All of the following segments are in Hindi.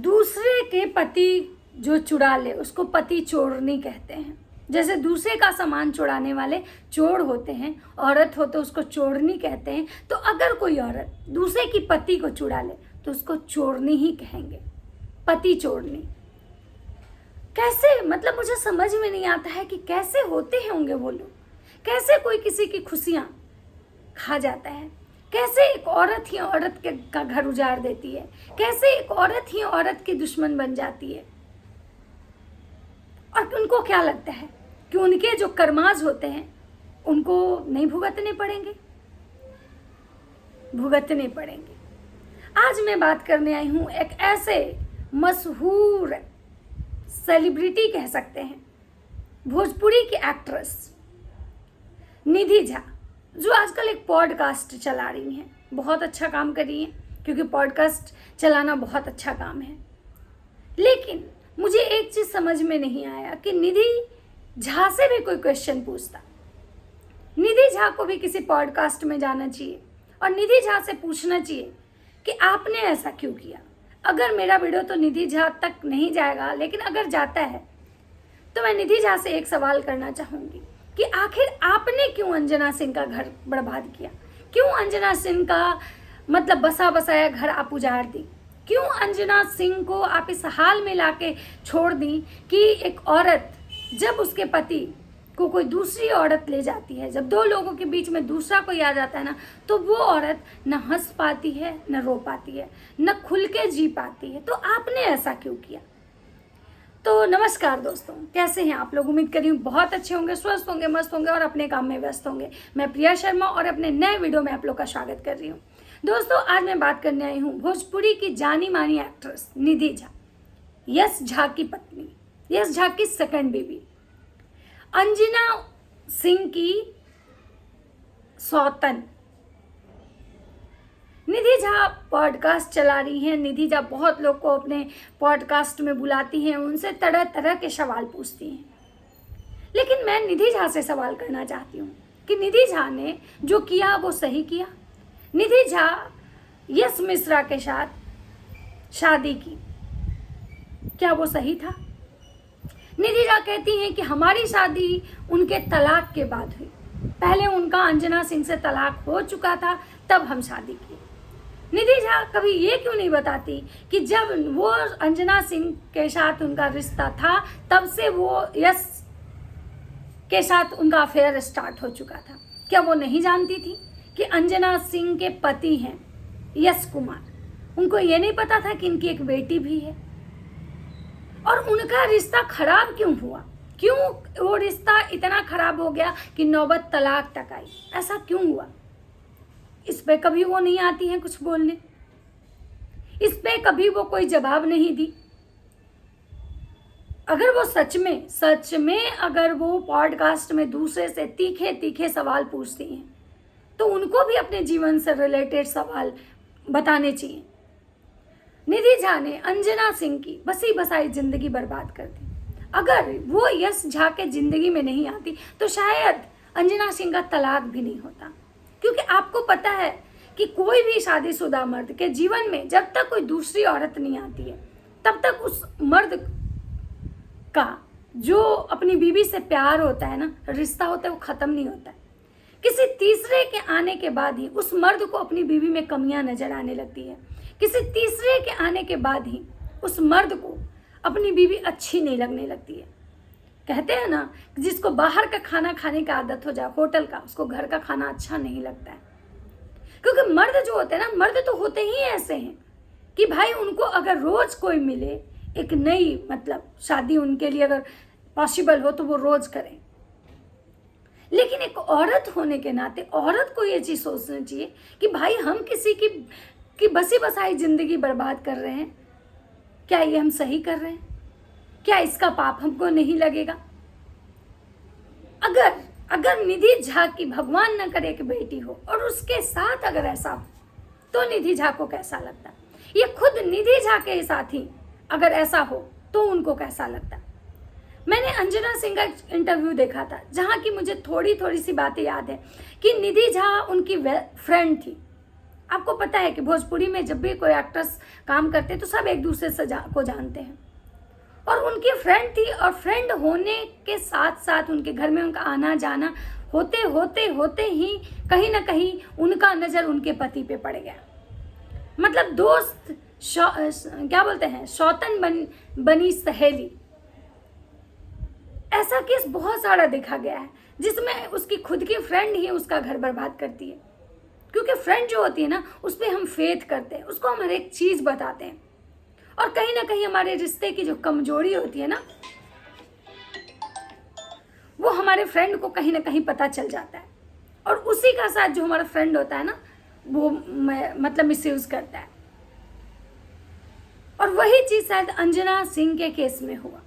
दूसरे के पति जो चुरा ले उसको पति चोरनी कहते हैं। जैसे दूसरे का सामान चुराने वाले चोर होते हैं, औरत हो तो उसको चोरनी कहते हैं। तो अगर कोई औरत दूसरे की पति को चुरा ले तो उसको चोरनी ही कहेंगे, पति चोरनी। कैसे, मतलब मुझे समझ में नहीं आता है कि कैसे होते होंगे वो लोग। कैसे कोई किसी की खुशियाँ खा जाता है, कैसे एक औरत ही औरत का घर उजाड़ देती है, कैसे एक औरत ही औरत की दुश्मन बन जाती है। और उनको क्या लगता है कि उनके जो कर्माज होते हैं उनको नहीं भुगतने पड़ेंगे, भुगतने पड़ेंगे। आज मैं बात करने आई हूँ एक ऐसे मशहूर सेलिब्रिटी कह सकते हैं, भोजपुरी की एक्ट्रेस निधि झा, जो आजकल एक पॉडकास्ट चला रही हैं। बहुत अच्छा काम कर रही हैं, क्योंकि पॉडकास्ट चलाना बहुत अच्छा काम है। लेकिन मुझे एक चीज़ समझ में नहीं आया कि निधि झा से भी कोई क्वेश्चन पूछता। निधि झा को भी किसी पॉडकास्ट में जाना चाहिए और निधि झा से पूछना चाहिए कि आपने ऐसा क्यों किया। अगर मेरा वीडियो तो निधि झा तक नहीं जाएगा, लेकिन अगर जाता है तो मैं निधि झा से एक सवाल करना चाहूँगी कि आखिर आपने क्यों अंजना सिंह का घर बर्बाद किया? क्यों अंजना सिंह का मतलब बसा बसाया घर आप उजाड़ दी? क्यों अंजना सिंह को आप इस हाल में लाके छोड़ दी कि एक औरत जब उसके पति को कोई दूसरी औरत ले जाती है, जब दो लोगों के बीच में दूसरा कोई आ जाता है ना, तो वो औरत न हंस पाती है, न रो पाती है, न खुल के जी पाती है। तो आपने ऐसा क्यों किया? तो नमस्कार दोस्तों, कैसे हैं आप लोग? उम्मीद कर रही हूँ बहुत अच्छे होंगे, स्वस्थ होंगे, मस्त होंगे और अपने काम में व्यस्त होंगे। मैं प्रिया शर्मा और अपने नए वीडियो में आप लोग का स्वागत कर रही हूँ। दोस्तों, आज मैं बात करने आई हूँ भोजपुरी की जानी मानी एक्ट्रेस निधि झा, यश झा की पत्नी, यश झा की सेकंड बीवी, अंजना सिंह की सौतन। निधि झा पॉडकास्ट चला रही हैं। निधि झा बहुत लोग को अपने पॉडकास्ट में बुलाती हैं, उनसे तरह तरह के सवाल पूछती हैं। लेकिन मैं निधि झा से सवाल करना चाहती हूँ कि निधि झा ने जो किया वो सही किया? निधि झा यश मिश्रा के साथ शादी की, क्या वो सही था? निधि झा कहती हैं कि हमारी शादी उनके तलाक के बाद हुई, पहले उनका अंजना सिंह से तलाक हो चुका था, तब हम शादी की। निधि झा कभी ये क्यों नहीं बताती कि जब वो अंजना सिंह के साथ उनका रिश्ता था तब से वो यश के साथ उनका अफेयर स्टार्ट हो चुका था? क्या वो नहीं जानती थी कि अंजना सिंह के पति हैं यश कुमार? उनको ये नहीं पता था कि इनकी एक बेटी भी है? और उनका रिश्ता खराब क्यों हुआ? क्यों वो रिश्ता इतना खराब हो गया कि नौबत तलाक तक आई? ऐसा क्यों हुआ? इस पे कभी वो नहीं आती हैं कुछ बोलने, इस पे कभी वो कोई जवाब नहीं दी। अगर वो सच में अगर वो पॉडकास्ट में दूसरे से तीखे तीखे सवाल पूछती हैं तो उनको भी अपने जीवन से रिलेटेड सवाल बताने चाहिए। निधि झा ने अंजना सिंह की बसी बसाई जिंदगी बर्बाद कर दी। अगर वो यश झा के जिंदगी में नहीं आती तो शायद अंजना सिंह का तलाक भी नहीं होता। क्योंकि आपको पता है कि कोई भी शादीशुदा मर्द के जीवन में जब तक कोई दूसरी औरत नहीं आती है तब तक उस मर्द का जो अपनी बीवी से प्यार होता है ना, रिश्ता होता है, वो खत्म नहीं होता है। किसी तीसरे के आने के बाद ही उस मर्द को अपनी बीवी में कमियां नजर आने लगती है। किसी तीसरे के आने के बाद ही उस मर्द को अपनी बीवी अच्छी नहीं लगने लगती है। कहते हैं ना, जिसको बाहर का खाना खाने की आदत हो जाए, होटल का, उसको घर का खाना अच्छा नहीं लगता है। क्योंकि मर्द जो होते हैं ना, मर्द तो होते ही ऐसे हैं कि भाई उनको अगर रोज कोई मिले, एक नई मतलब शादी उनके लिए अगर पॉसिबल हो तो वो रोज करें। लेकिन एक औरत होने के नाते औरत को ये चीज सोचना चाहिए कि भाई हम किसी की बसी बसाई जिंदगी बर्बाद कर रहे हैं, क्या ये हम सही कर रहे हैं? क्या इसका पाप हमको नहीं लगेगा? अगर निधि झा की भगवान न करे कि बेटी हो और उसके साथ अगर ऐसा हो तो निधि झा को कैसा लगता? ये खुद निधि झा के साथ ही अगर ऐसा हो तो उनको कैसा लगता? मैंने अंजना सिंह का इंटरव्यू देखा था जहाँ की मुझे थोड़ी सी बातें याद है कि निधि झा उनकी फ्रेंड थी आपको पता है कि भोजपुरी में जब भी कोई एक्ट्रेस काम करते तो सब एक दूसरे से को जानते हैं, और उनकी फ्रेंड थी, और फ्रेंड होने के साथ साथ उनके घर में उनका आना जाना होते होते होते ही कहीं ना कहीं उनका नज़र उनके पति पे पड़ गया। मतलब दोस्त क्या बोलते हैं, शौतन बनी सहेली। ऐसा केस बहुत सारा देखा गया है जिसमें उसकी खुद की फ्रेंड ही उसका घर बर्बाद करती है, क्योंकि फ्रेंड जो होती है ना, उस पर हम फेथ करते हैं, उसको हम हर एक चीज़ बताते हैं, और कहीं ना कहीं हमारे रिश्ते की जो कमजोरी होती है ना, वो हमारे फ्रेंड को कहीं ना कहीं पता चल जाता है, और उसी का साथ जो हमारा फ्रेंड होता है ना, वो मतलब मिसयूज करता है। और वही चीज़ शायद अंजना सिंह के केस में हुआ।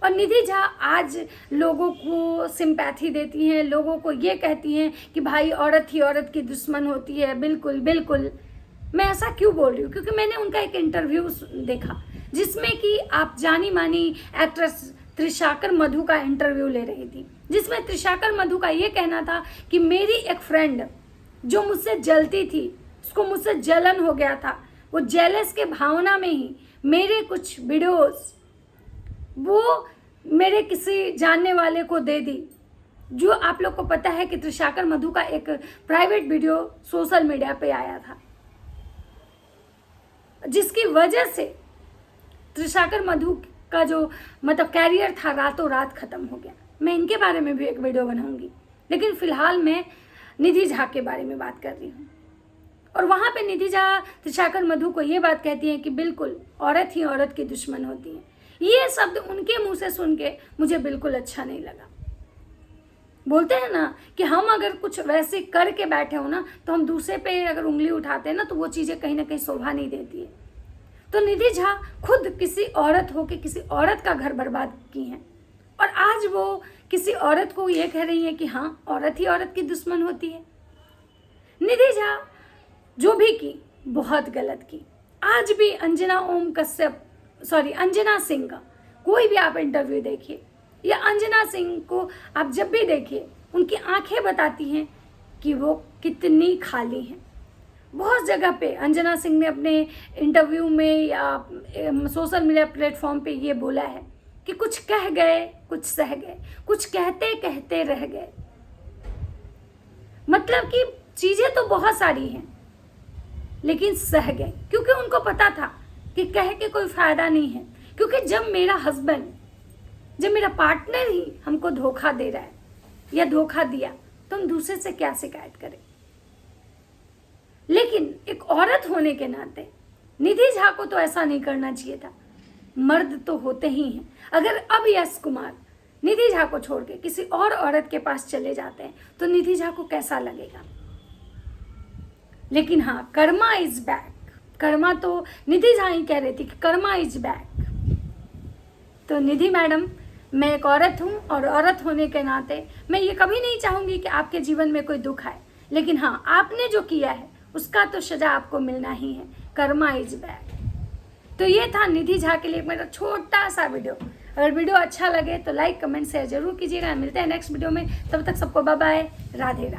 और निधि झा आज लोगों को सिंपैथी देती हैं, लोगों को ये कहती हैं कि भाई औरत ही औरत की दुश्मन होती है। बिल्कुल बिल्कुल, मैं ऐसा क्यों बोल रही हूँ, क्योंकि मैंने उनका एक इंटरव्यू देखा जिसमें कि आप जानी मानी एक्ट्रेस त्रिशाकर मधु का इंटरव्यू ले रही थी, जिसमें त्रिशाकर मधु का ये कहना था कि मेरी एक फ्रेंड जो मुझसे जलती थी, उसको मुझसे जलन हो गया था, वो जेलस के भावना में ही मेरे कुछ वीडियोस वो मेरे किसी जानने वाले को दे दी। जो आप लोग को पता है कि त्रिशाकर मधु का एक प्राइवेट वीडियो सोशल मीडिया पे आया था, जिसकी वजह से त्रिशाकर मधु का जो मतलब कैरियर था रातों रात खत्म हो गया। मैं इनके बारे में भी एक वीडियो बनाऊंगी, लेकिन फिलहाल मैं निधि झा के बारे में बात कर रही हूँ। और वहाँ पे निधि झा त्रिशाकर मधु को ये बात कहती है कि बिल्कुल औरत ही औरत की दुश्मन होती है। ये शब्द उनके मुंह से सुन के मुझे बिल्कुल अच्छा नहीं लगा। बोलते हैं ना कि हम अगर कुछ वैसे करके बैठे हो ना, तो हम दूसरे पे अगर उंगली उठाते हैं ना, तो वो चीज़ें कहीं ना कहीं शोभा नहीं देती है। तो निधि झा खुद किसी औरत हो के किसी औरत का घर बर्बाद की हैं, और आज वो किसी औरत को ये कह रही है कि हाँ, औरत ही औरत की दुश्मन होती है। निधि झा जो भी की बहुत गलत की। आज भी अंजना सिंह का कोई भी आप इंटरव्यू देखिए, या अंजना सिंह को आप जब भी देखिए, उनकी आंखें बताती हैं कि वो कितनी खाली हैं। बहुत जगह पे अंजना सिंह ने अपने इंटरव्यू में या सोशल मीडिया प्लेटफॉर्म पे ये बोला है कि कुछ कह गए, कुछ सह गए, कुछ कहते कहते रह गए। मतलब कि चीज़ें तो बहुत सारी हैं, लेकिन सह गए, क्योंकि उनको पता था कि कह के कोई फायदा नहीं है। क्योंकि जब मेरा हस्बैंड, जब मेरा पार्टनर ही हमको धोखा दे रहा है या धोखा दिया, तो हम दूसरे से क्या शिकायत करें। लेकिन एक औरत होने के नाते निधि झा को तो ऐसा नहीं करना चाहिए था। मर्द तो होते ही हैं। अगर अब यश कुमार निधि झा को छोड़ के किसी और औरत के पास चले जाते हैं तो निधि झा को कैसा लगेगा। लेकिन हाँ, कर्मा इज बैक। कर्मा तो निधि झा ही कह रही थी कि कर्मा इज बैक। तो निधि मैडम, मैं एक औरत हूँ, और औरत होने के नाते मैं ये कभी नहीं चाहूँगी कि आपके जीवन में कोई दुख आए। लेकिन हाँ, आपने जो किया है उसका तो सजा आपको मिलना ही है। Karma is back. तो ये था निधि झा के लिए मेरा छोटा सा वीडियो। अगर वीडियो अच्छा लगे तो लाइक कमेंट शेयर जरूर कीजिएगा। मिलते हैं नेक्स्ट वीडियो में, तब तक सबको बाय बाय, राधे राधे।